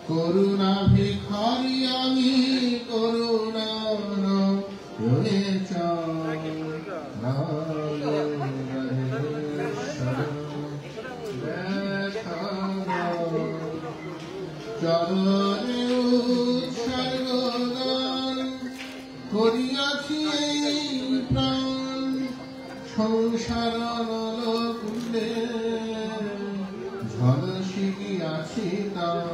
করুণা ভিখারি আমি করুণার রয়ে চাই চরণে উৎসর্গদান করিয়াছি এই প্রাণ সংসার নরকুলে ঝলসি গিয়াছি তার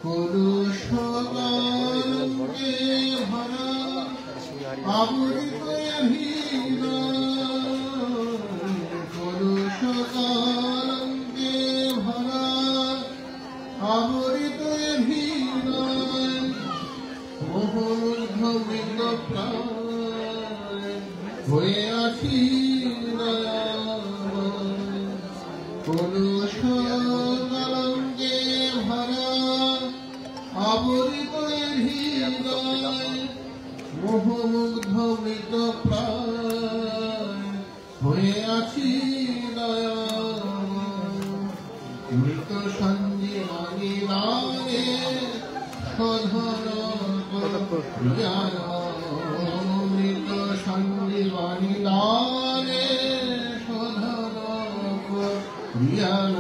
কলুষে ভরা আবৃত কলুষে ভরা আবৃত মোহমুগ্ধ মৃত প্রাণ হয়ে আছি কলুষ কলঙ্কে ভরা আবৃত হৃদয় মোহমুগ্ধ মৃত প্রাণ হয়ে আছি মৃত সঞ্জীবনী নামে সধন মৃত সঞ্জীবনী নামে সধন প্রিয়ান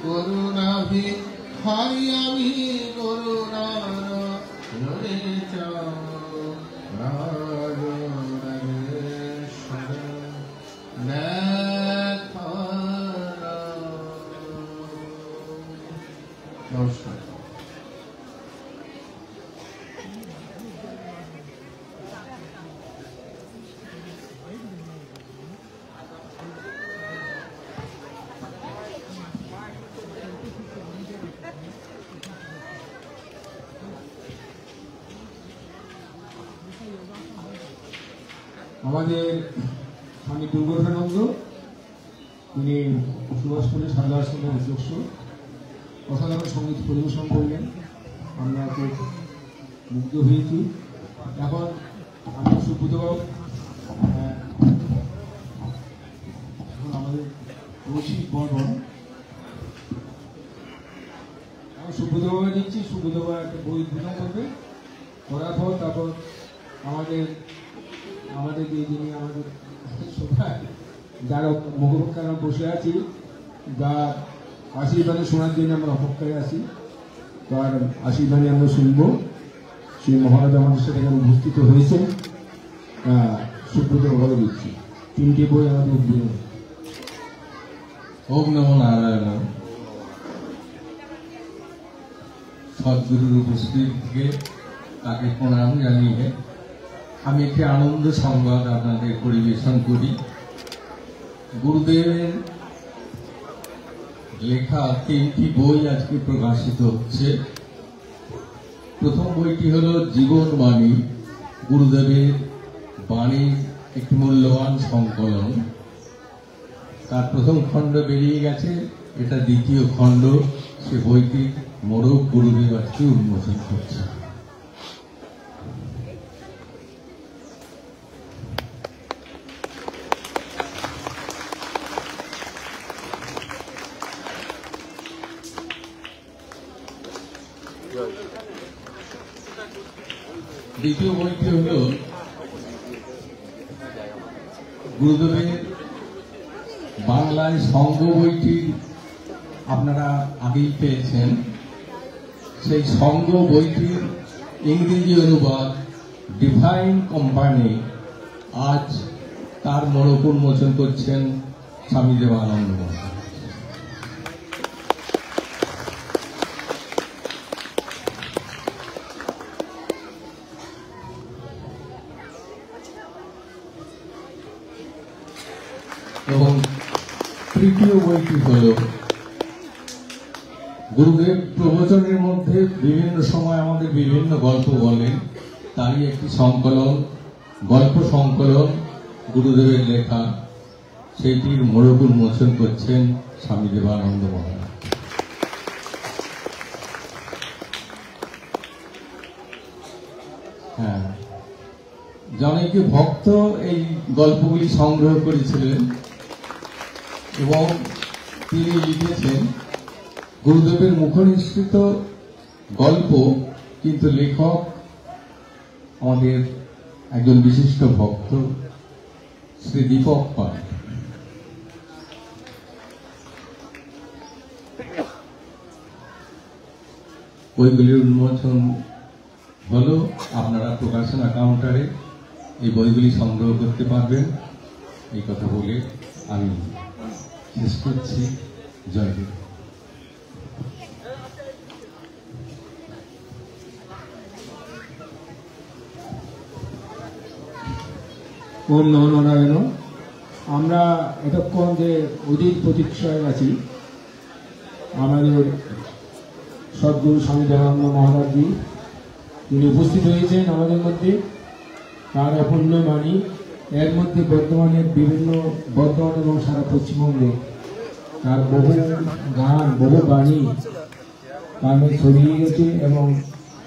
করুণা ভিখারি আমি করুণার রয়ে নমস্কার। আমাদের স্বামী দুর্গানন্দ তিনি সুভাষপুরের সারদা আশ্রমের অধ্যক্ষ অসাধারণ সঙ্গীত পরিবেশন করলেন, আমরা খুব মুগ্ধ হয়েছি। এখন আমি সুব্রতবাবু এখন আমাদের কৌশিক বর্মন এখন সুব্রতবাবু দিচ্ছি, সুব্রতবাবু একটা বই উদ্বোধন করবে, করার পর তারপর আমাদের যিনি আমাদের সবাই যারা মুখোমুখি বসে আছি, যার আশীর্বাদে শোনার জন্য আমরা অপেক্ষায় আছি, তার আশীর্বাদে আমরা শুনব। সেই মহারাজ আমাদের সাথে এখানে উপস্থিত হয়েছেন। সুব্রত বলে দিচ্ছি, 3টে বই আমাদের উদ্বোধন। ওম নমো নারায়ণ। সদ্গুরুর উপস্থিত থেকে তাকে প্রণাম জানিয়ে আমি একটি আনন্দ সংবাদ আপনাদের পরিবেশন করি। গুরুদেবের লেখা 3টি বই আজকে প্রকাশিত হচ্ছে। প্রথম বইটি হল জীবন বাণী, গুরুদেবের বাণীর একটি মূল্যবান সংকলন। তার প্রথম খণ্ড বেরিয়ে গেছে, এটা দ্বিতীয় খণ্ড। সে বইটি মোড়ক গুরুদেব আজকে উন্মোচন করছে। দ্বিতীয় বইটি হল গুরুদেবের বাংলায় সঙ্গ বইটি, আপনারা আগেই পেয়েছেন। সেই সঙ্গ বইটির ইংরেজি অনুবাদ ডিভাইন কোম্পানি আজ তার মোড়ক উন্মোচন করছেন স্বামী দেবানন্দ মহারাজ। এবং তৃতীয় বইটি হল গুরুদেব প্রবচনের মধ্যে বিভিন্ন সময় আমাদের বিভিন্ন গল্প বলেন, তারই একটি সংকলন গল্প সংকলন গুরুদেবের লেখা, সেইটির মোড়ক উন্মোচন করছেন স্বামী দেবানন্দ মহারাজ। হ্যাঁ, জনৈক ভক্ত এই গল্পগুলি সংগ্রহ করেছিলেন এবং তিনি লিখেছেন, গুরুদেবের মুখনিসৃত গল্প, কিন্তু লেখক আমাদের একজন বিশিষ্ট ভক্ত শ্রী দীপক পাল। বইগুলির উন্মোচন হলো, আপনারা প্রকাশনা কাউন্টারে এই বইগুলি সংগ্রহ করতে পারবেন। এই কথা বলে আমি শেষ করছি। জয় গুরু। ওম নমো নারায়ণ। আমরা এতক্ষণ যে অধীর প্রতীক্ষায় আছি, আমাদের সদ্গুরু স্বামী দেবানন্দ মহারাজজি তিনি উপস্থিত হয়েছেন আমাদের মধ্যে। তার অপূর্ণ বাণী, এর মধ্যে বর্তমানের বিভিন্ন বর্ধমান এবং সারা পশ্চিমবঙ্গে তার বহু গান, বহু বাণী কানে ছড়িয়ে গেছে এবং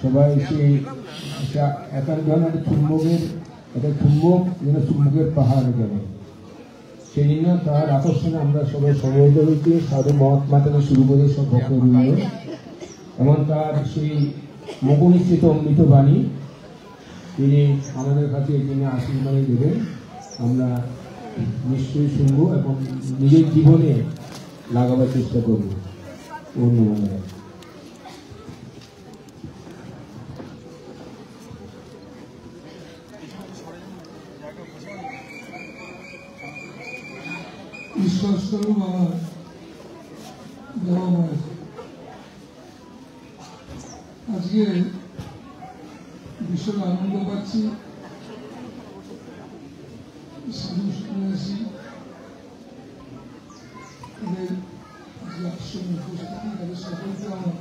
সবাই সেই একান্ত চুম্বকের একটা চুম্বক যেন চুম্বকের পাহাড় গেলে, সেই জন্য তার আকর্ষণে আমরা সবাই সমবেত হয়েছি। সাধু মহাত্মা থেকে শুরু করে সব ভক্তবৃন্দ, এবং তার সেই মুখনিসৃত অমৃত বাণী তিনি আমাদের কাছে তিনি আশীর্বাদ দেবেন। আমরা নিশ্চয়ই শুনবো এবং নিজের জীবনে লাগাবার চেষ্টা করব। ধন্যবাদ। ঈশ্বরস্বরূপ আমার দেওয়া, আজকে ভীষণ আনন্দ পাচ্ছি। সাধু সন্ন্যাসী তাদের যে আশ্রমে উপস্থিতি, তাদের সকলকে আমার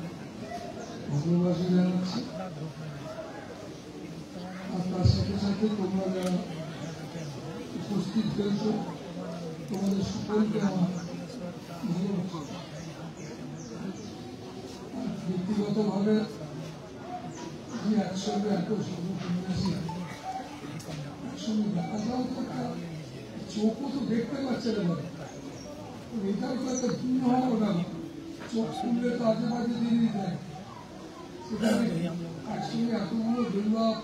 ভালোবাসা জানাচ্ছি। আর তার সাথে সাথে তোমরা যারা উপস্থিত হয়েছ, তোমাদের সকলকে আমার ভালোবাসা। আর ব্যক্তিগতভাবে যে একসঙ্গে এত সাধু সন্ন্যাসী একসঙ্গে দেখাটাও তো একটা, চোখও তো দেখতে পাচ্ছে না, এটাও তো একটা ভিন্ন হওয়া না। চোখ খুললে তো আজে বাজে জিনিস দেয়, সেখানে একসঙ্গে এতগুলো দুর্লভ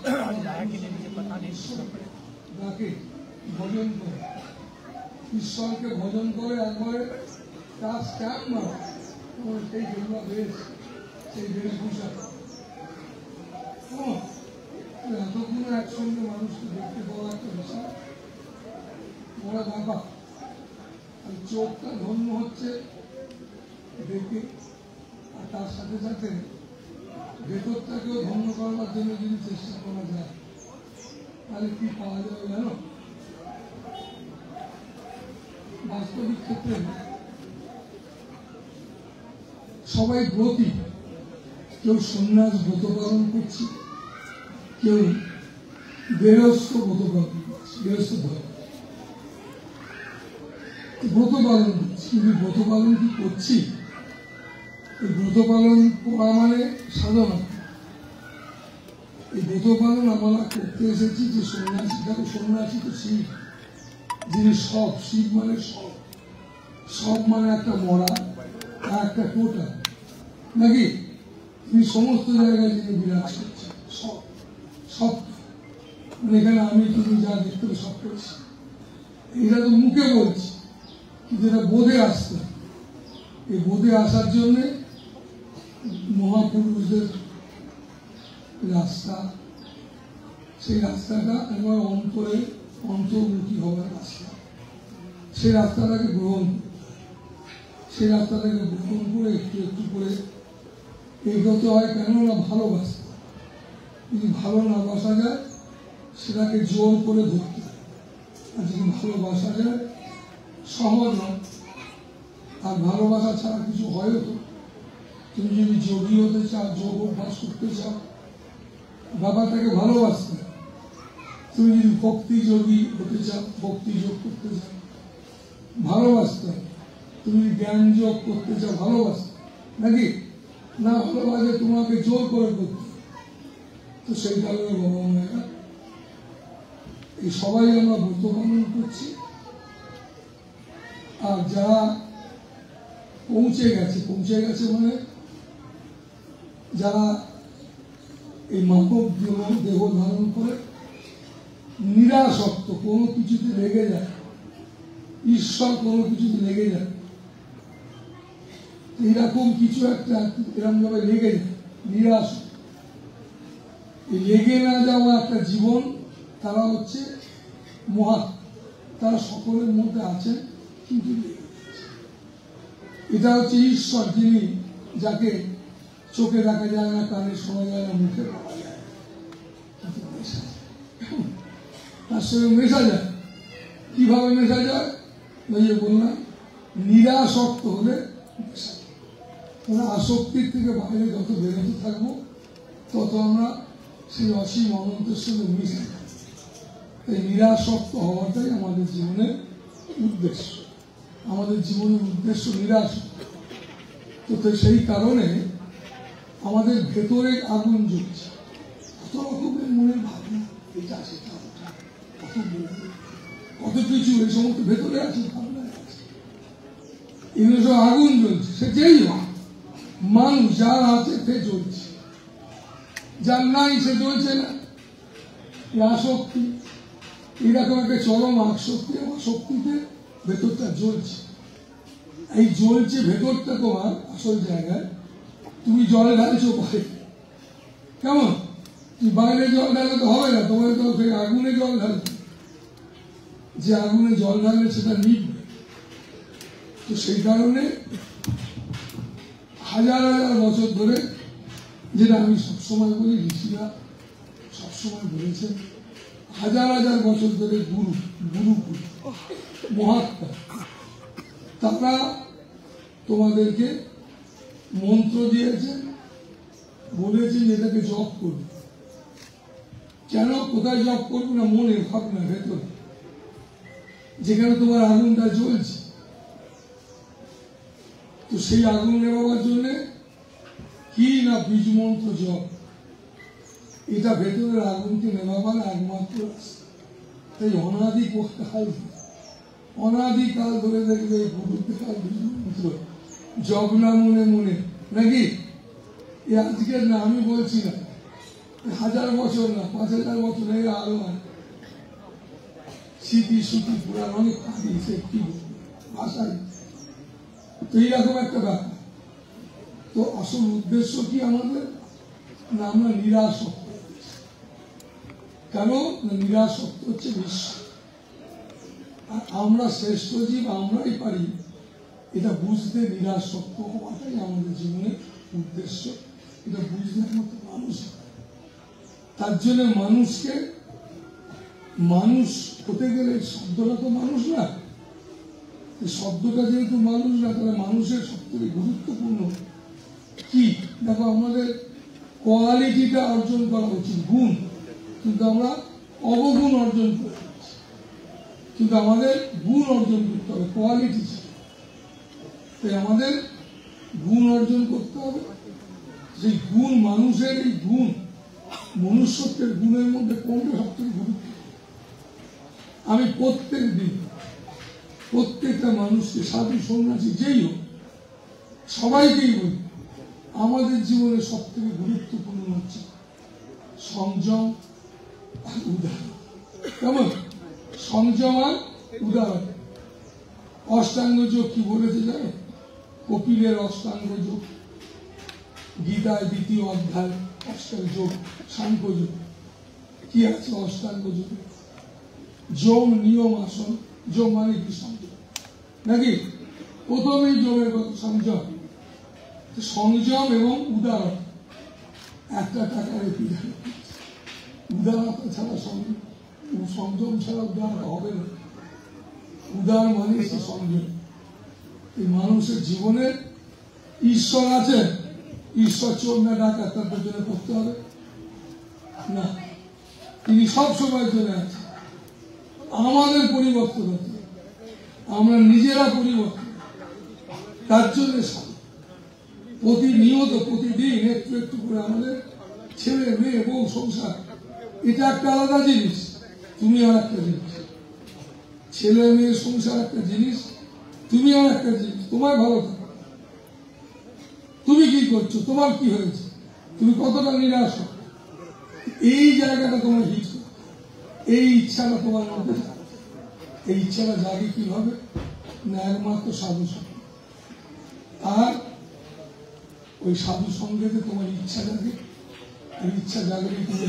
ডাকে ভজন করে, ঈশ্বরকে ভজন করে, একবারে তার স্ট্যাপ না, সেই দুর্লভ বেশ, সেই বেশভূষা, এতক্ষণ একসঙ্গে মানুষকে দেখতে পাওয়া একটা বিষয় বড় ব্যাপার। আর চোখটা ধন্য হচ্ছে দেখে, আর তার সাথে সাথে ভেতরটাকেও ধন্য করবার জন্য যদি চেষ্টা করা যায়, তাহলে কি পাওয়া যাবে জানো? বাস্তবিক ক্ষেত্রে সবাই ব্রতী, কেউ সন্ন্যাস ব্রত পালন করছে, কেউ গৃহস্থ ব্রত পালন করছে, গৃহস্থ ধর্ম ব্রত পালন করছি। কিন্তু ব্রত পালন কি করছি? এই ব্রত পালন করা মানে সাধনা। এই ব্রত পালন আমরা করতে এসেছি যে সন্ন্যাসী, দেখো সন্ন্যাসী তো শিব, যিনি সব, শিব মানে সব, সব মানে একটা মরা আর একটা কোটা, নাকি? তিনি সমস্ত জায়গায় যিনি বিরাজ করছেন, সব সব, মানে এখানে আমি তুমি যা দেখতে সব করছি, এটা তো মুখে বলছি, কিন্তু এটা বোধে আসতে। এই বোধে আসার জন্যে মহাপুরুষদের রাস্তা, সেই রাস্তাটা আমার অন্তরে অন্তর্মুখী হওয়ার রাস্তা, সেই রাস্তাটাকে গ্রহণ, সেই রাস্তাটাকে গ্রহণ করে একটু একটু করে এগোতে হয়। কেননা ভালোবাসা, যদি ভালো না বাসা যায় সেটাকে জোর করে ধরতে হয়, আর যদি ভালোবাসা যায় সহজ নয়। আর ভালোবাসা ছাড়া কিছু হয় তো, তুমি যদি যোগী হতে চাও, যোগ অভ্যাস করতে চাও, ব্যাপারটাকে ভালোবাসতে, তুমি যদি ভক্তিযোগী হতে চাও, ভক্তি যোগ করতে চাও, ভালোবাসতে হবে। তুমি যদি জ্ঞান যোগ করতে চাও, ভালোবাসতে, নাকি না ভালোবাসে তোমাকে জোর করে করতে। তো সেই কারণে বাবা মায়েরা এই সবাই আমরা ব্রত পালন করছি। আর যারা পৌঁছে গেছে মানে যারা এই মানব দেহ ধারণ করে নিরাসক্ত, কোনো কিছুতে লেগে যায়, ঈশ্বর কোনো কিছুতে লেগে যায়, এরকম কিছু একটা এরকম ভাবে লেগে যায়, নিরাসক্ত। এই লেগে না যাওয়া একটা জীবন, তারা হচ্ছে মহান, তারা সকলের মধ্যে আছেন কিন্তু লেগে যাচ্ছে। এটা হচ্ছে ঈশ্বর, যিনি যাকে চোখে দেখা যায় না, কানে শোনা যায় না, মুখে পাওয়া যায়, তার সঙ্গে মেশা যায়। কিভাবে মেশা যায়? ওই যে বললাম, নিরাসক্ত হলে মেশা যায়। আমরা আসক্তির থেকে বাইরে যত বেরোতে থাকবো, তত আমরা সেই অসীম অনন্তের সঙ্গে মিশে যাব। এই নিরাসক্ত হওয়াটাই আমাদের জীবনের উদ্দেশ্য। আমাদের জীবনের উদ্দেশ্য নিরাসক্ত। তো সেই কারণে আমাদের ভেতরে আগুন জ্বলছে, কত রকমের মনের ভাবনা, এটা সেটা ওটা, কত কিছু এই সমস্ত ভেতরে আছে, ভাবনা আছে, এগুলো সব আগুন জ্বলছে। সে যেই হয়, মানুষ যার আছে সে জ্বলছে, যার নাই সে জ্বলছে না। আসক্তি এরকম একটা চরম আসক্তি, আসক্তিতে ভেতরটা জ্বলছে। এই জ্বলছে ভেতরটা তোমার আসল জায়গায়। তুমি জল ঢালছো বাইরে, কেমন? তুমি বাইরে জল ঢালে তো হবে না, তোমার তো সেই আগুনে জল ঢালবে। যে আগুনে জল ঢাললে সেটা নিভবে। তো সেই কারণে হাজার হাজার বছর ধরে, যেটা আমি সবসময় বলি, ঋষিরা সবসময় বলেছেন, হাজার হাজার বছর ধরে গুরু মহাত্মা, তারা তোমাদেরকে মন্ত্র দিয়েছেন, বলেছেন এটাকে জপ করবে। কেন, কোথায় জপ করবে না? মনে, ভাবনা, ভেতরে, যেখানে তোমার আগুনটা জ্বলছে। তো সেই আগুন নেবার জন্য কি না বীজ মন্ত্র জপ। এটা ভেতরের আগুনকে নেভাবার একমাত্র রাস্তা। তাই অনাদিকাল ধরে দেখবে গুরুত্বকাল বীজ মন্ত্র জপ না মনে মনে, নাকি? আজকের না, আমি বলছি না, 1000 বছর না, 5000 বছর হয়ে আরো স্মৃতি স্মৃতি পুরাণ অনেক সে কি ভাষায়। তো এইরকম একটা ব্যাপার। তো আসল উদ্দেশ্য কি আমাদের? না, আমরা নিরাসক্ত। কেন? নিরাসক্ত হচ্ছে বিশ্ব, আর আমরা শ্রেষ্ঠ জীব, আমরাই পারি এটা বুঝতে। নিরাসক্ত হওয়াটাই আমাদের জীবনের উদ্দেশ্য। এটা বুঝতে একমাত্র মানুষ। তার জন্য মানুষকে, মানুষ হতে গেলে শব্দটা তো মানুষ না, শব্দটা যেহেতু মানুষ না, তাহলে মানুষের সবথেকে গুরুত্বপূর্ণ কি? দেখো, আমাদের কোয়ালিটিটা অর্জন করা উচিত, গুণ, কিন্তু আমরা অবগুণ অর্জন করে দিচ্ছি। কিন্তু আমাদের গুণ অর্জন করতে হবে, কোয়ালিটি। তাই আমাদের গুণ অর্জন করতে হবে। সেই গুণ, মানুষের এই গুণ, মনুষ্যত্বের গুণের মধ্যে কোনটা সবথেকে গুরুত্ব? আমি প্রত্যেক দিন প্রত্যেকটা মানুষকে, সাধু সন্ন্যাসী যেই হোক, সবাইকেই বলি, আমাদের জীবনে সব থেকে গুরুত্বপূর্ণ হচ্ছে সংযম আর উদাহরণ। কেমন? সংযম আর উদাহরণ। অষ্টাঙ্গ যোগ কি বলেছে জানো? কপিলের অষ্টাঙ্গ যোগ, গীতায় 2য় অধ্যায়, অষ্টাঙ্গ যোগ, সাংখ্য যোগ। কি আছে অষ্টাঙ্গ যোগ? যম, নিয়ম, আসন। যম মানে কি? সংযম, নাকি? প্রথমেই যমের কথা, সংযম। সংযম এবং উদারতা একটা টাকার উদারতা ছাড়া সংযম ছাড়া উদারতা হবে না। উদার মানে সে সংযম। এই মানুষের জীবনে ঈশ্বর আছে, ঈশ্বর চোর না ডাকাত, তার পেছনে করতে হবে না। তিনি সব সময় চলে আছেন। আমাদের পরিবর্তন হচ্ছে, আমরা নিজেরা পরিবর্তন। তার জন্য প্রতিনিয়ত প্রতিদিন একটু একটু করে আমাদের ছেলে মেয়ে বউ সংসার, এটা একটা আলাদা জিনিস, তুমি আর একটা জিনিস। ছেলে মেয়ে সংসার একটা জিনিস, তুমি আর একটা জিনিস। তোমার ভালো থাকো, তুমি কি করছো, তোমার কি হয়েছে, তুমি কতটা নিরাশ, এই জায়গাটা তোমার হিট, এই ইচ্ছাটা তোমার মধ্যে, এই ইচ্ছাটা জাগে কিভাবে না একমাত্র সাধু সঙ্গে। আর ওই সাধু সঙ্গেতে তোমার ইচ্ছা জাগে, এই ইচ্ছা জাগলে তুমি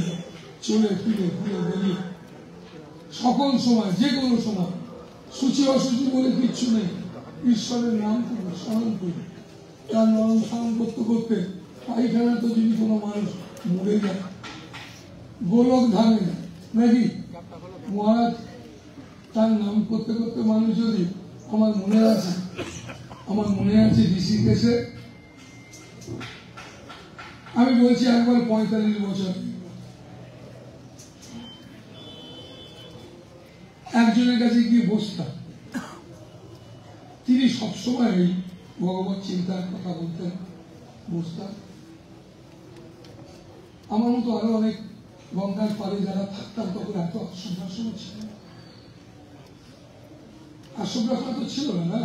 চলে ফিরে ঘুরে বেরিয়ে সকল সময় যে কোনো সময় সূচি অসুচি বলে কিচ্ছু নেই, ঈশ্বরের নাম করবে, স্মরণ করবে। তার নাম স্মরণ করতে করতে পায়খানা তো যদি কোনো মানুষ মরে যায়, গোলক ধামে যায় নাকি মহারাজ, তার নাম করতে করতে মানুষ যদি, আমার মনে আছে ঋষিকেশে, আমি বলছি একবার 45 বছর একজনের কাছে গিয়ে বসতাম, তিনি সবসময় এই ভগবত চিন্তার কথা বলতেন, বসতাম। আমার মতো আরো অনেক গঙ্গার পারে যারা থাকতাম তখন এত আশ্রম ছিল, আশ্রম তো ছিল না,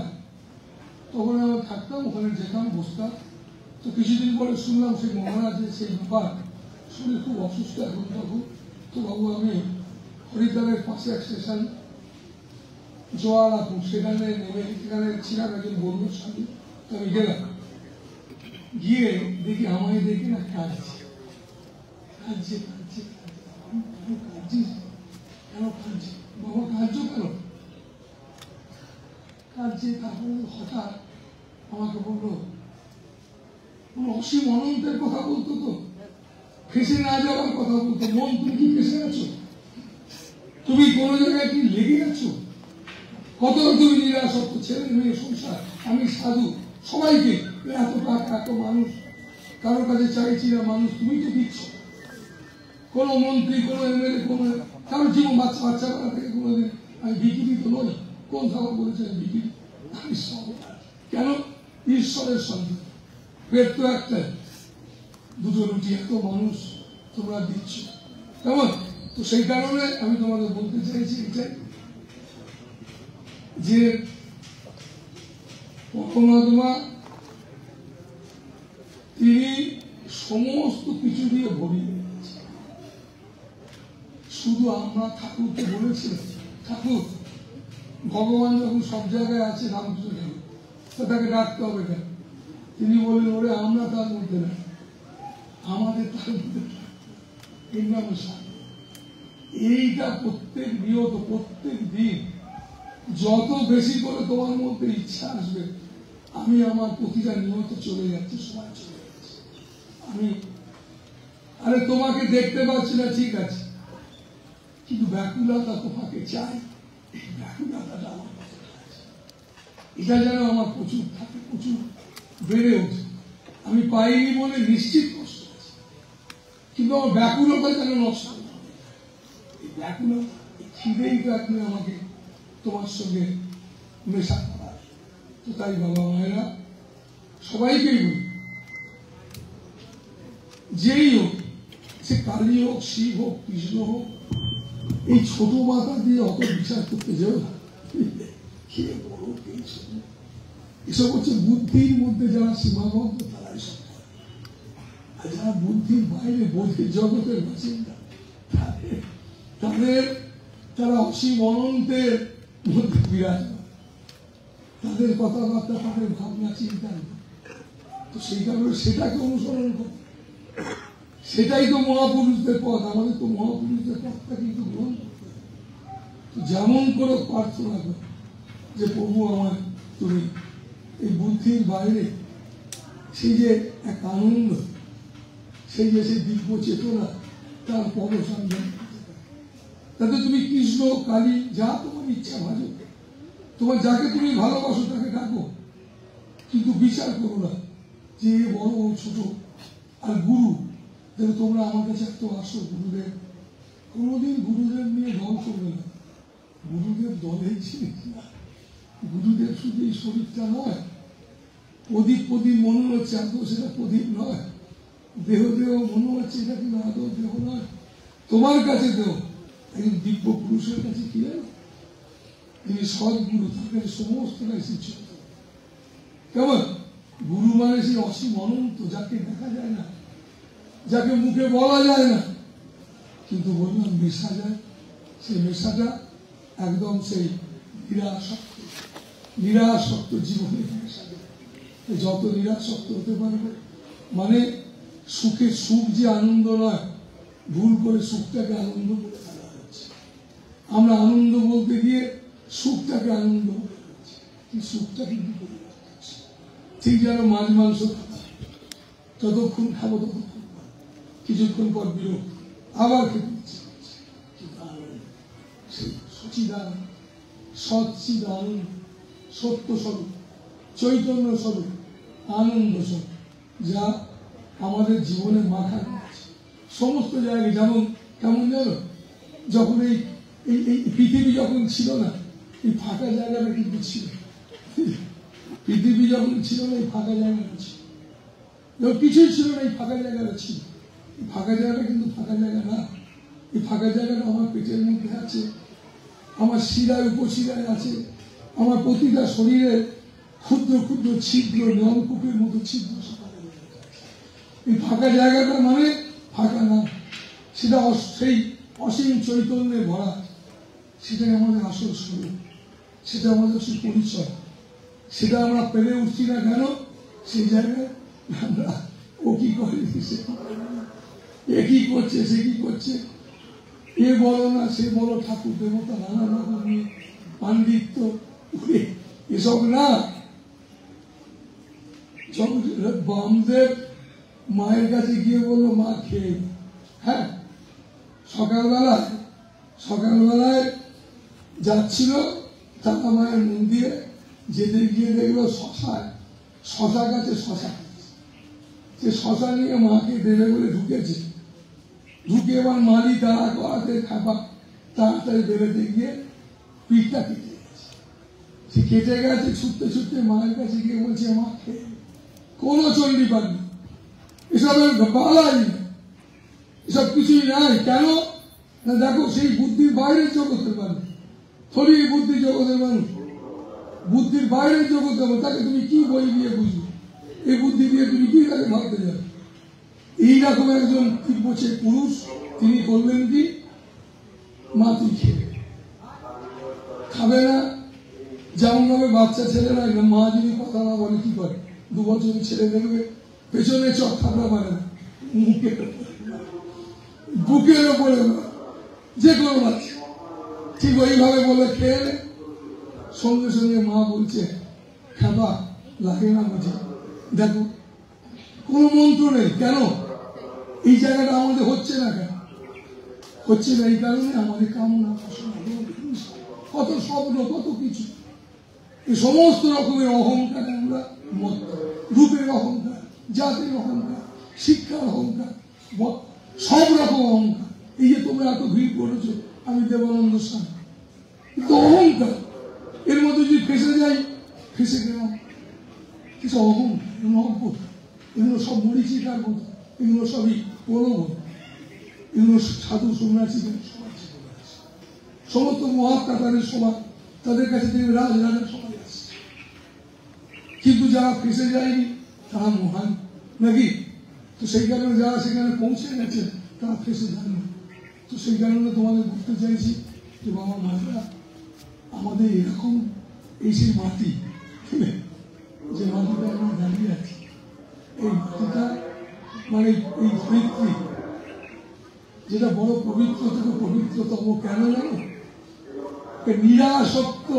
তখন আমরা থাকতাম, ওখানে যেতাম, বসতাম। তো কিছুদিন পরে শুনলাম সেই মহারাজের সেই ব্যাপার, শরীর খুব অসুস্থ এখন তখন। তো বাবু আমি হরিদ্বারের পাশে এক স্টেশন জোয়ারাপুর, সেখানে নেমে সেখানে ছিলাম একজন বন্ধুর সাথে। তো আমি গেলাম, গিয়ে দেখি আমায় দেখি না কাঁদছে, কেন কাঁদছে বাবা, কাঁদছো কেন? কাঁদছে। তারপরে হঠাৎ আমাকে বললো, অসীম অনন্তের কথা বলতো, তো ফেসে না যাওয়ার কথা বলতো। মন, তুমি কি ফেসে আছো? তুমি কোন জায়গায় কি লেগে আছো? কত তুমি নিরাসক্ত, ছেলে মেয়ে সংসার, আমি সাধু, সবাইকে এত টাকা, এত মানুষ, কারোর কাছে চাইছি না মানুষ, তুমি তো দিচ্ছ। কোন মন্ত্রী, কোন এমএলএ, কোন কারোর জীবন বাচ্চা বেলা থেকে কোনোদিন আমি ভিকিরি তো নই। কোন ঠাকুর বলেছে ভিকিরি? আমি সব কেন? ঈশ্বরের সন্তান, পেট তো একটা, দুটো রুটি, এত মানুষ তোমরা দিচ্ছ, কেমন? তো সেই কারণে আমি তোমাদের বলতে চাইছি এটাই, যে পরমাত্মা তিনি সমস্ত কিছু দিয়ে ভরিয়ে দিয়েছেন। শুধু আমরা ঠাকুরকে বলেছিলাম, ঠাকুর ভগবান যখন সব জায়গায় আছে, রামকৃষ্ণ ঠাকুর, তো তাকে ডাকতে হবে কেন? তিনি বললেন, ওরে আমরা তার মধ্যে না, আমাদের তার মধ্যে। এইটা প্রত্যেক নিয়ত, প্রত্যেক দিন যত বেশি করে তোমার মধ্যে ইচ্ছা আসবে, আমি আমার প্রতিটা নিয়ত চলে যাচ্ছে, সময় চলে যাচ্ছে, আমি আরে তোমাকে দেখতে পাচ্ছি না, ঠিক আছে, কিন্তু ব্যাকুলতা তোমাকে চাই, এই ব্যাকুলতাটা আমার কাছে আছে, এটা যেন আমার প্রচুর থাকে, প্রচুর বেড়ে ওঠে। আমি পাইনি বলে নিশ্চিত কষ্ট আছে, কিন্তু আমার ব্যাকুলতা যেন নষ্ট হয়। এই ব্যাকুলতা, খিদেই তো এখন আমাকে তোমার সঙ্গে মেশা করা। তো তাই বাবা মায়েরা সবাইকেই বলি, যেই হোক, সে কালী হোক, শিব হোক, কৃষ্ণ হোক, এই ছোট মাথা দিয়ে অত বিচার করতে যাও না। কে বড়, কে ছোট, এসব হচ্ছে বুদ্ধির মধ্যে যারা সীমাবদ্ধ, তারা এসব করে। আর যারা বুদ্ধির বাইরে, বোধের জগতের বাসিন্দা, তারা অসীম অনন্তের মধ্যে বিরাজমান, তাদের কথাবার্তা, তাদের ভাবনা চিন্তা নেই। তো সেই কারণে সেটাকে অনুসরণ করে, সেটাই তো মহাপুরুষদের পথ। আমাদের তো মহাপুরুষদের পথটা কিন্তু গ্রহণ করতে হবে। যেমন করে প্রার্থনা করো যে প্রভু আমার, তুমি এই বুদ্ধির বাইরে সেই যে এক আনন্দ, সেই যে সেই দিব্য চেতনা, তার পদসংধান, তাতে তুমি কৃষ্ণ, কালী, যা তোমার ইচ্ছা ভাজো, তোমার যাকে তুমি ভালোবাসো তাকে ডাকো, কিন্তু বিচার করো না যে বড় ও ছোট। আর গুরু, দেখো তোমরা আমার কাছে এত আসো, গুরুদেব কোনোদিন গুরুদেব নিয়ে দল করবে না। গুরুদেব দলেই ছিলেন না। গুরুদেব শুধু এই শরীরটা নয়, প্রদীপ প্রদীপ মনে হচ্ছে আদৌ সেটা প্রদীপ নয়, দেহ দেহ মনে হচ্ছে এটা কিন্তু আদৌ দেহ নয়, তোমার কাছে দেহ। একজন দিব্য পুরুষের কাছে কি হয়, তিনি সদ্গুরু, তার কাছে সমস্ত শিষ্য। কেমন গুরু মানে সেই অসীম অনন্ত, যাকে দেখা যায় না, যাকে মুখে বলা যায় না, কিন্তু বললাম মেশা যায়। সেই মেশাটা একদম সেই নিরাসক্ত জীবনে মেশা যায়। যত নিরাসক্ত হতে পারবে, মানে সুখে সুখ যে আনন্দ নয়, ভুল করে সুখটাকে আনন্দ করে ফেলা হচ্ছে। আমরা আনন্দ বলতে গিয়ে সুখটাকে আনন্দ বলে ফেলছি, কি সুখটা কিন্তু করে ফেলছি। ঠিক যেন মাছ মাংস যতক্ষণ খাবো ততক্ষণ, কিছুক্ষণ পর বিরক্ত, আবার খেতে ইচ্ছে করছে। সচিদানন্দ, সচ্চিদানন্দ, সত্য স্বরূপ, চৈতন্য স্বরূপ, আনন্দ স্বরূপ, যা আমাদের জীবনে মাখা আছে সমস্ত জায়গায়। যেমন কেমন জানো, যখন এই পৃথিবী যখন ছিল না, এই ফাঁকা জায়গাটা কিন্তু ছিল। পৃথিবী যখন ছিল না, এই ফাঁকা জায়গাটা ছিল। যখন কিছুই ছিল না, এই ফাঁকা জায়গাটা ছিল। এই ফাঁকা জায়গাটা কিন্তু ফাঁকা জায়গা না। এই ফাঁকা জায়গাটা আমার পেটের মধ্যে আছে, আমার শিরায় উপশিরায় আছে, আমার প্রতিটা শরীরে ক্ষুদ্র ক্ষুদ্র ছিদ্র, নলকূপের মতো ছিদ্র। এই ফাঁকা জায়গাটা মানে ফাঁকা না, সেটা সেই অসীম চৈতন্যে ভরা, সেটাই আমাদের আসল স্বরূপ, সেটা আমাদের আসল পরিচয়। সেটা আমরা পেরে উঠছি না কেন? সেই জায়গায় আমরা ও কি করে, এ কি করছে, সে কি করছে, এ বলো না সে বলো, ঠাকুর দেবতা নানা রকম নিয়ে পাণ্ডিত্য, এসব না। বামদেব মায়ের কাছে গিয়ে বললো, মা খেয়ে। হ্যাঁ, সকালবেলায় যাচ্ছিল তারা মায়ের মন্দিরে, যেতে গিয়ে দেখলো শশা গাছে শশা, সে শশা নিয়ে মাকে দেবে বলে ঢুকেছে। ঢুকে এবার মালি তারা করাতে খাবা তাড়াতাড়ি বেরোতে গিয়ে পিঠটা কেটে গেছে। সে কেটে গেছে, ছুটতে ছুটতে মায়ের কাছে গিয়ে বলছে, মা খেয়ে। কোনো চণ্ডী পাননি, এসবের বালাই, এসব কিছুই নাই। কেন না, দেখো সেই বুদ্ধির বাইরের জগতের মানুষ, থরি বুদ্ধি জগতের মানুষ, বুদ্ধির বাইরের জগতের মানুষ, তাকে তুমি কি বই দিয়ে বুঝবে? এই বুদ্ধি দিয়ে তুমি কি তাকে ভাবতে যাবে? এইরকম একজন তিব্বতের পুরুষ, তিনি বললেন কি, মা তুই খেয়ে। খাবে না, যেমন ভাবে বাচ্চা ছেলেরা, মা যদি কথা না বলে কি করে, 2 বছরের ছেলে দেখবে পেছনে চক থাপড়া মারে না, বুকের ওপরে, যে কোনো বাচ্চা ঠিক ওইভাবে বলে খেয়ে নে। সঙ্গে সঙ্গে মা বলছে, খাবা লাগে না বুঝে। দেখো কোন মন্ত্র নেই। কেন এই জায়গাটা আমাদের হচ্ছে না? কেন হচ্ছে না? এই কারণে আমাদের কামনা, কত স্বপ্ন, কত কিছু, এই সমস্ত রকমের অহংকারে আমরা মত, রূপের অহংকার, জাতির অহংকার, শিক্ষার অহংকার, সব রকম অহংকার। এই যে তোমরা এত ভিড় করেছো, আমি দেবানন্দ স্বামী, কিন্তু অহংকার। এর মধ্যে যদি ফেসে যাই, ফেসে গেলাম, কিছু অহংকার, অদ্ভুত। এগুলো সব মরিচিকার মতো, এগুলো সবই প্রলোভন, এগুলো সাধু সন্ন্যাসীদের সমাজ, সমস্ত মহাত্মা তাদের সমাজ, তাদের কাছে তিনি রাজরাজের সমাজ আসছে। কিন্তু যারা ফেসে যায়নি তারা মহান নাকি? তো সেই কারণে যারা সেখানে পৌঁছে গেছে তারা ফেসে যায়নি। তো সেই কারণে তোমাদের বলতে চাইছি যে বাবা মায়েরা, আমাদের এরকম এই সেই মাটি, যে মাটিটা আমরা দাঁড়িয়ে আছি, এই মাটিটা মানে এই ধরিত্রী, যেটা বড় পবিত্র থেকে পবিত্রতম। কেন জানো? নিরাসক্ত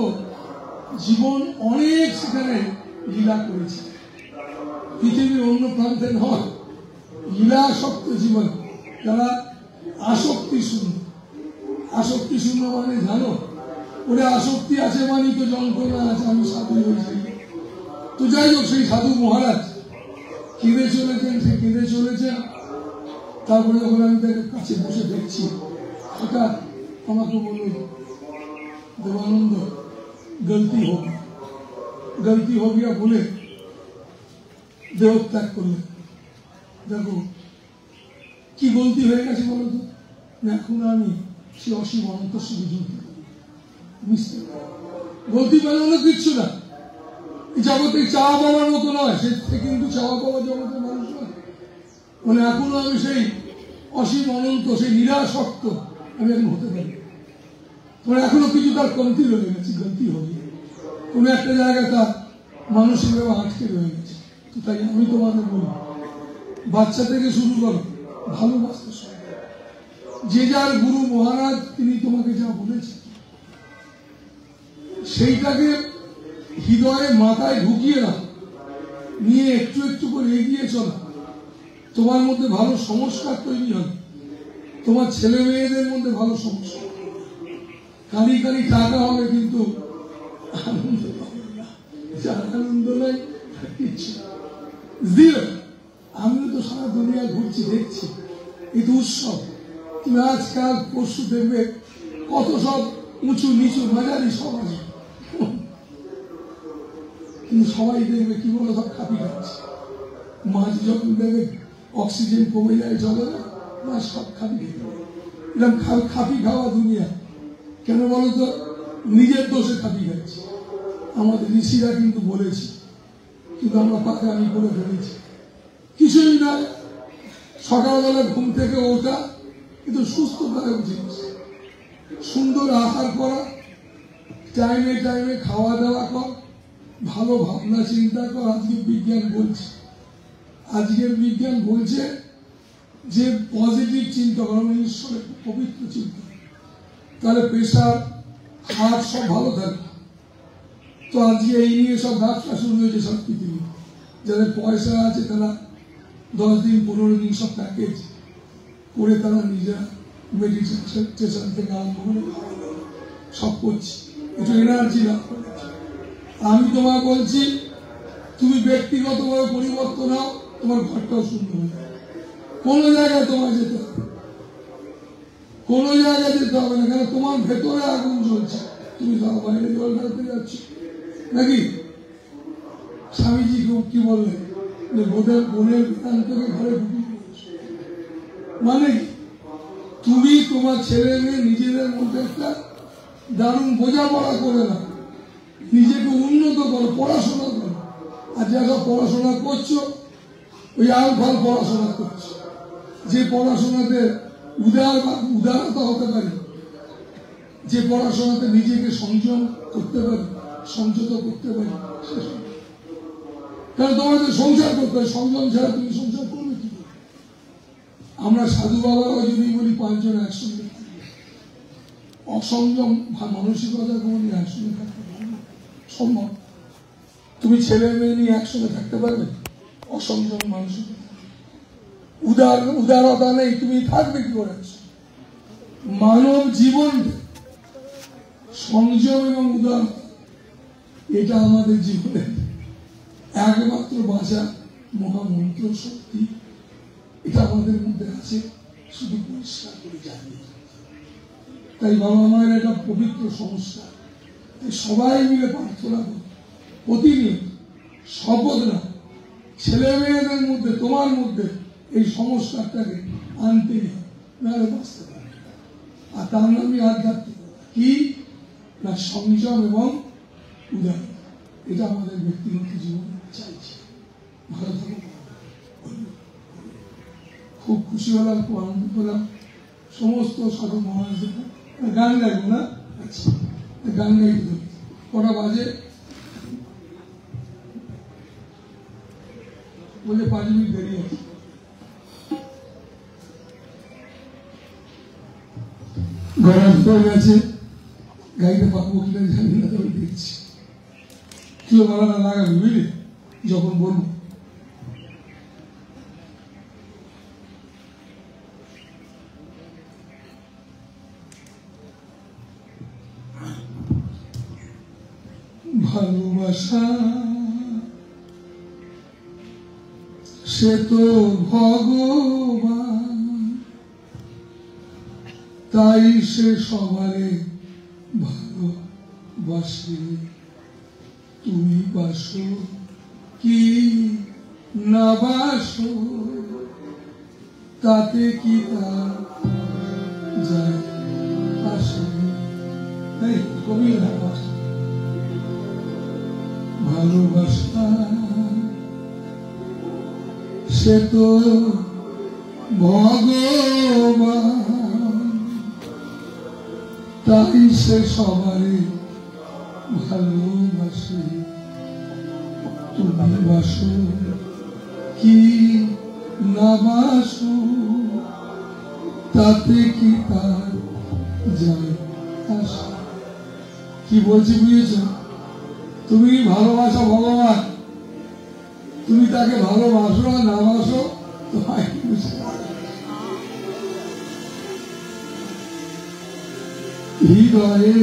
জীবন অনেক সেখানে লীলা করেছে, পৃথিবীর অন্য প্রান্তে নয়। লীলাসক্ত জীবন, যারা আসক্তি শূন্য। আসক্তি শূন্য মানে জানো, ওরা আসক্তি আছে মানে তো যন্ত্রণা আছে, আমি সাধু হয়েছি। তো যাই হোক, সেই সাধু মহারাজ কেঁদে চলেছেন, সে কেঁদে চলেছেন। তারপরে যখন আমি তাকে কাছে বসে দেখছি, হঠাৎ আমাকে বলল, দেবানন্দ গলতি हो गया বলে দেহত্যাগ করলেন। দেখো কি গলতি হয়ে গেছে বলতো, এখন আমি সে অসীম অনন্ত সুখে জ্বলতে পারি। গলতি পেলাম কিচ্ছু না, জগতে চাওয়া পাওয়ার মতো নয়, সে কিন্তু চাওয়া পাওয়া জগতের মানুষ নয়। মানে এখনো আমি সেই অসীম অনন্ত সেই নিরাসক্ত আমি এখন হতে পারি। তোমার এখনো কিছু তার কমতি রয়ে গেছে, গলতি হবে কোন একটা জায়গায় তার মানসিকভাবে আটকে রয়ে গেছে। তো তাই আমি তোমাকে বলি, বাচ্চা থেকে শুরু করো ভালোবাসতে সবাই। যে যার গুরু মহারাজ তিনি তোমাকে যা বলেছেন সেইটাকে হৃদয়ে মাথায় ঢুকিয়ে রাখো, নিয়ে একটু একটু করে এগিয়ে চলো। তোমার মধ্যে ভালো সংস্কার তৈরি হবে, তোমার ছেলে মেয়েদের মধ্যে ভালো সংস্কার। কালি কালি টাকা হবে কিন্তু আনন্দ পাবে না, যার আনন্দ নাই কিচ্ছু। আমিও তো সারা দুনিয়া ঘুরছি, দেখছি এই তো উৎসব। তুমি আজকাল পরশু দেখবে কত সব উঁচু নিচু মাঝারি সব আছে, কিন্তু সবাই দেখবে কি বলে সব খাপি খাচ্ছে। মাছ যখন দেখবে অক্সিজেন কমে যায় জলে না, মাছ সব খাপি খেতে এরকম খাপি খাওয়া দুনিয়া। কেন বলতো, নিজের দোষে খাপি খাচ্ছি। আমাদের ঋষিরা কিন্তু বলেছে, কিন্তু আমরা পাকামি করে ফেলেছি। কিছুই নয়, সকালবেলা ঘুম থেকে ওঠা কিন্তু সুস্থতার জিনিস, সুন্দর আহার করা, টাইমে টাইমে খাওয়া দাওয়া কর, ভালো ভাবনা চিন্তা কর। আজকের বিজ্ঞান বলছে যে পজিটিভ চিন্তা করো, ঈশ্বরের পবিত্র চিন্তা, তাহলে প্রেশার হার্ট সব ভালো থাকবে। তো আজকে এই নিয়ে সব ব্যবসা শুরু হয়েছে সব পৃথিবী। যাদের পয়সা আছে তারা 10 দিন 15 দিন সব প্যাকেজ করে তারা নিজেরা মেডিটেশন থেকে আরম্ভ করে সব করছে, একটু এনার্জি লাভ করেছে। আমি তোমায় বলছি, তুমি ব্যক্তিগতভাবে পরিবর্তন হও, তোমার ঘরটাও সুন্দর হয়ে যাবে। কোনো জায়গায় তোমায় যেতে হবে, কোনো জায়গায় যেতে হবে না, কেন তোমার ভেতরে আগুন জ্বলছে। তুমি সব বাইরে জল ঢালতে যাচ্ছ নাকি? স্বামীজি কি বললেন, বোনের বেদান্তকে ঘরে ঢুকিয়ে দিয়েছে। মানে তুমি তোমার ছেলে মেয়ে নিজেদের মধ্যে একটা দারুণ বোঝাপড়া করে না, নিজেকে উন্নত করো, পড়াশোনা করো। আর যারা পড়াশোনা করছো ওই আলফাল পড়াশোনা করছো, যে পড়াশোনাতে উদারতা হতে পারে, যে পড়াশোনাতে নিজেকে সংযম করতে পারি, সংযত করতে পারি। কারণ তোমাদের সংসার করতে হয়, সংযম ছাড়া তুমি সংসার করবে কি? আমরা সাধু বাবারাও যদি বলি 5 জন একসঙ্গে থাকবে, অসংযম মানসিকতা কোনদিন একসঙ্গে থাকতে পারবে না, সম্ভব? তুমি ছেলে মেয়ে নিয়ে একসঙ্গে থাকতে পারবে? অসংযম মানসিকতা, উদারতা নেই, তুমি থাকবে কি করে? মানব জীবন সংযম এবং উদারতা, এটা আমাদের জীবনের একমাত্র বাঁচা মহামন্ত্র শক্তি। এটা আমাদের মধ্যে আছে, শুধু পরিষ্কার করে জানিয়ে। তাই বাবা মায়ের একটা পবিত্র সংস্কার, সবাই মিলে প্রার্থনা করি প্রতিনিয়ত, শপথ না, ছেলে মেয়েদের মধ্যে তোমার মধ্যে এই সংস্কারটাকে আনতেই হবে, নাহলে বাঁচতে পারবে। আর তার নামই আধ্যাত্মিকতা, কি না সংযম এবং উদারতা। এটা আমাদের ব্যক্তিগত জীবনে চাইছি। ভালো থাকুন। খুব খুশি হলাম, খুব আনন্দ পেলাম। সমস্ত সাধু মহারাজদের গান গাইব না? আচ্ছা, গান গাইতে দেব। কটা বাজে? বলে 5 মিনিট দেরি আছে। গরম হয়ে গেছে, গাইতে পারবো কিনা জানি না, তবে দেখছি। কেউ বলা লাগাবে, বুঝলি, যখন বলবো। ভালোবাসা সে তো ভগবান, তাই সে সবারে ভালোবাসে। তুমি বাসো কি না বাসো তাতে কি তার যায় আসে। কবি ভালোবাসা সে তো ভগবান, তাই সে সবারে ভালোবাসে। তুমি বাসো কি না বাসো তাতে কি তার যায় আসে। কি বলছি বুঝেছ? তুমি ভালোবাসো ভগবান, তুমি তাকে ভালোবাসো আর না বাসো তোমায় হৃদয়ে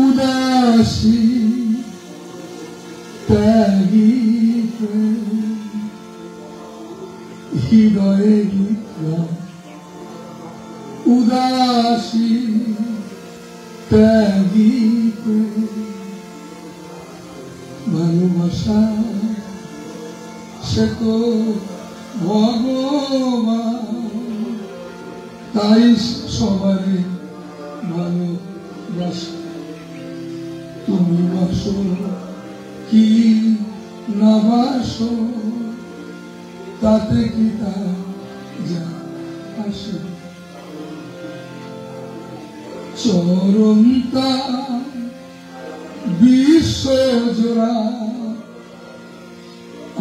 উদাসী ত্যাগী হৃদয়ে উদাসী ত্যাগী ভালোবাসা সে তো ভগবান, তাই সবারে ভালোবাসা। তুমি বাসো কি না বাসো তাতে কি তার যা আসে। চরণতা বিশ্ব জোড়া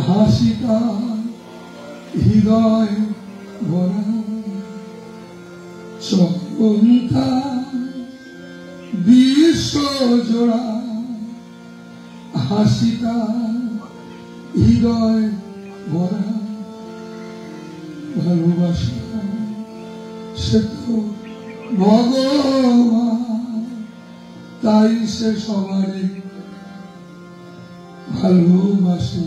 হাসিতা হৃদয় ভরা। চরণতা বিশ্ব জোড়া হাসিতা হৃদয় ভরা। ভালোবাসা সে তো ভগবান, তাই সে সবারে ভালোবাসে।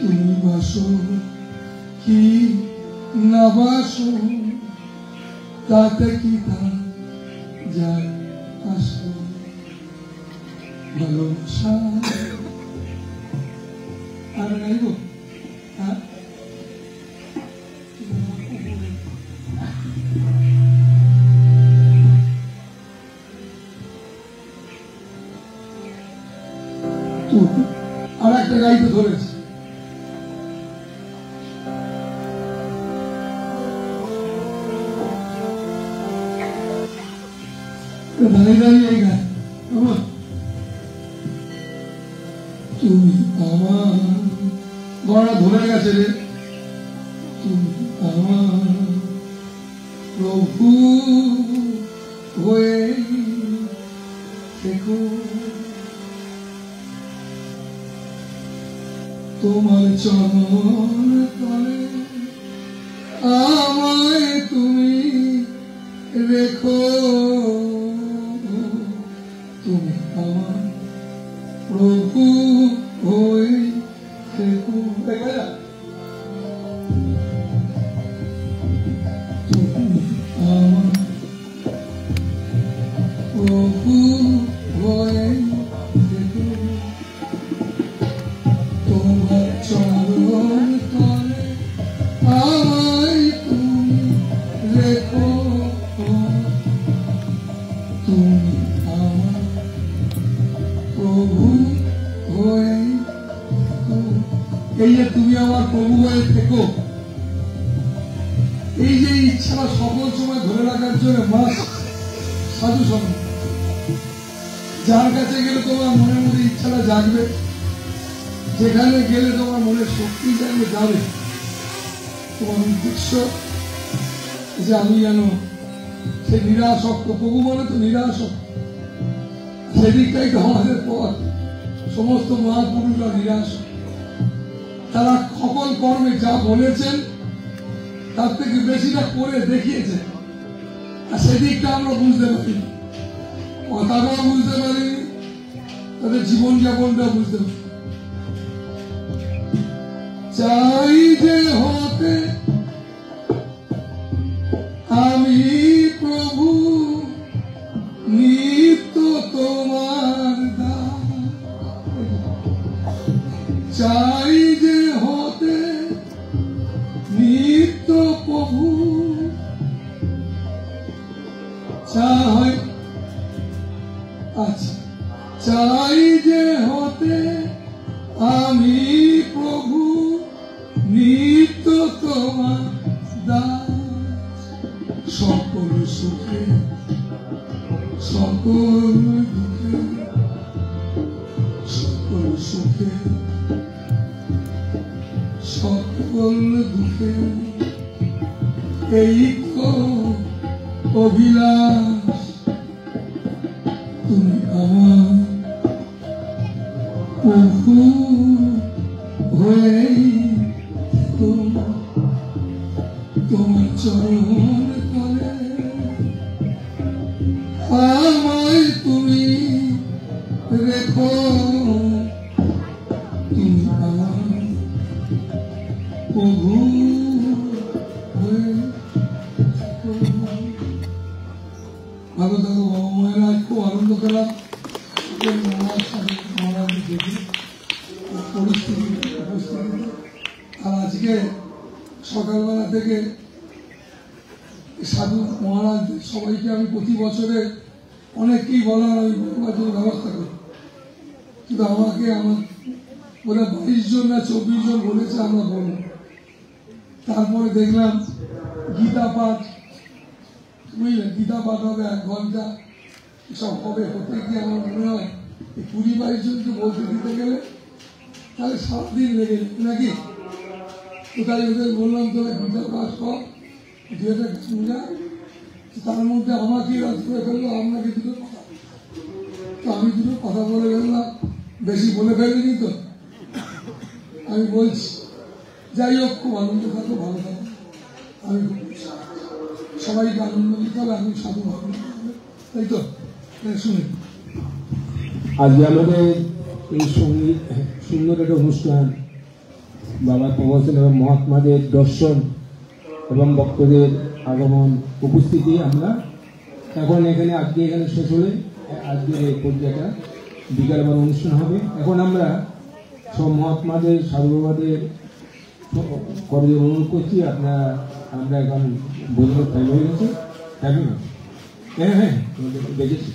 তুমি বাসো কি না বাসো তাতে কি তা যায় আসে। ভালোবাসা আর গাইব আর একটা গাইতে ধরেছে। দাঁড়িয়ে দাঁড়িয়ে এই গান, তুমি আমার গলা ধরে গেছে রে। তুমি আমার প্রভু হয়ে দেখো, তোমার চরণ তলে আমায় তুমি রেখো। তুমি আমার প্রভু হয়ে দেখো। তুমি আমার প্রভু হয়ে দেখো, তোমার চরণ তলে আমায় তুমি রেখো। তুমি আমার প্রভু হয়ে থেকো। এই যে তুমি আমার প্রভু হয়ে থেকো, এই যে ইচ্ছা সকল সময় ধরে রাখার জন্য মাস সাধু সঙ্গ, যার কাছে গেলে তোমার মনের মধ্যে ইচ্ছাটা জাগবে, যেখানে গেলে তোমার মনের শক্তি জাগবে, যাবে তোমার উদ্দেশ্য যে আমি যেন সে নিরাসক্ত। প্রভু বলে তো নিরাসক্ত, সেদিকটাই তো আমাদের পথ। সমস্ত মহাপুরুষরা নিরাসক্ত, তারা সকল কর্মে যা বলেছেন তার থেকে বেশিটা করে দেখিয়েছেন, আর সেদিকটা আমরা বুঝতে পারি, কথাটাও বুঝতে পারি, তাদের জীবনযাপনটা বুঝতে পারি। চাই যে হতে চাই আচ্ছা চাই যে হতে আমি প্রভু নিত্য তোমার দাস সকল সুখে সকল দুঃখে সকল সুখে সকল দুঃখে এই তো অভিলাষ তুমি আমার প্রভু হয়ে তোমার চরণ তলে আমায় তুমি রেখো তুমি আমার প্রভু হয়ে ভালো থাকো বাবা মায়েরা খুব আনন্দ পেলাম মহারাজ দেখি পরিস্থিতি আর আজকে সকালবেলা থেকে সাধু মহারাজ সবাইকে আমি প্রতি বছরে অনেককেই বলার আমি বলবার জন্য ব্যবস্থা করি, কিন্তু আমাকে আমার ওরা 22 জন না 24 জন বলেছে আমরা বলব। তারপরে দেখলাম গীতা পাঠ, বুঝলেন, গীতা পাঠ হবে 1 ঘন্টা, সব হবে। হতে গিয়ে আমার মনে হয় 20-22 জনকে বলতে দিতে গেলে তাহলে সারাদিন লেগে যাবে নাকি। তো তাই ওদের বললাম তোরা গীতা পাঠ কর, 2-একটা গান গা, তার মধ্যে আমাকে ধরে ফেললো, আপনাকে দুটো কথা, তো আমি দুটো কথা বলে ফেললাম, বেশি বলে ফেলিনি তো। আমি বলছি যাই হোক খুব আনন্দ থাকো, ভালো থাকো, আমি সবাইকে আনন্দ দিতে হবে, আমি সাধু ভাবনা, তাই তো শুনে আজকে আমাদের এই সঙ্গীত সুন্দর একটা অনুষ্ঠান, বাবা প্রবচন এবং মহাত্মাদের দর্শন এবং ভক্তদের আগমন উপস্থিতি, আমরা এখন এখানে আজকে এখানে শেষ হলে আজকের এই পর্যায়টা বিকাল আবার অনুষ্ঠান হবে। এখন আমরা সব মহাত্মাদের সাধুবাবাদের করজোড়ে অনুরোধ করছি, আমরা এখন বোঝানোর টাইম হয়ে গেছে, হ্যাঁ হ্যাঁ দেখেছি।